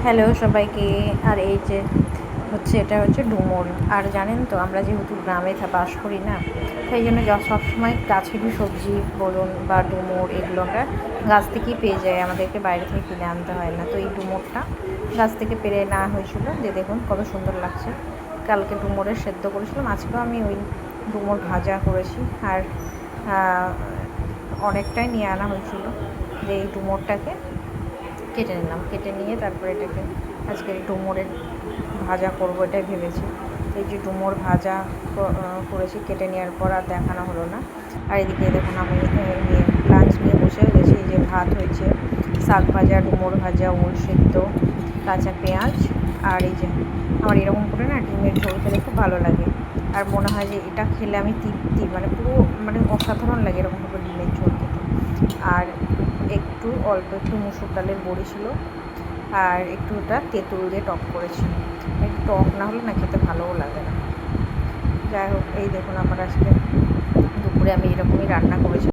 Hello সবাইকে। আর এই যে এটা হচ্ছে ডুমুর। আর জানেন তো, আমরা যেহেতু গ্রামে বাস করি না, তাই জন্য সবসময় গাছেরই সবজি বলুন বা ডুমুর, এগুলো আমরা গাছ থেকেই পেয়ে যাই, আমাদেরকে বাইরে থেকে কিনে আনতে হয় না। তো এই ডুমুরটা গাছ থেকে পেরে নেওয়া হয়েছিল, যে দেখুন কত সুন্দর লাগছে। কালকে ডুমুরের সেদ্ধ করেছিলাম, আজকেও আমি ওই ডুমুর ভাজা করেছি। আর অনেকটাই নিয়ে আনা হয়েছিল, যে এই ডুমুরটাকে কেটে নিলাম, কেটে নিয়ে তারপরে এটাকে আজকে ডুমুরের ভাজা করবো এটাই ভেবেছি। এই যে ডুমুর ভাজা করেছি, কেটে নেওয়ার পর আর দেখানো হলো না। আর এদিকে দেখুন আমি নিয়ে লাঞ্চ নিয়ে বসেও গেছি। এই যে ভাত হয়েছে, শাক ভাজা, ডুমুর ভাজা, ওল সেদ্ধ, কাঁচা পেঁয়াজ। আর এই যে আমার এরকম করে না ডিমের ঝোল খেলে খুব ভালো লাগে। আর মনে হয় যে এটা খেলে আমি তৃপ্তি, মানে পুরো অসাধারণ লাগে এরকমভাবে ডিমের ঝোল খেতে। আর অল্প একটু মুসুর ডালের বড়ি ছিল, আর একটু ওটা তেঁতুল দিয়ে টক করেছি। একটু টক না হলে না খেতে ভালোও লাগে না। যাই হোক, এই দেখুন আমার আজকে দুপুরে আমি এরকমই রান্না করেছি।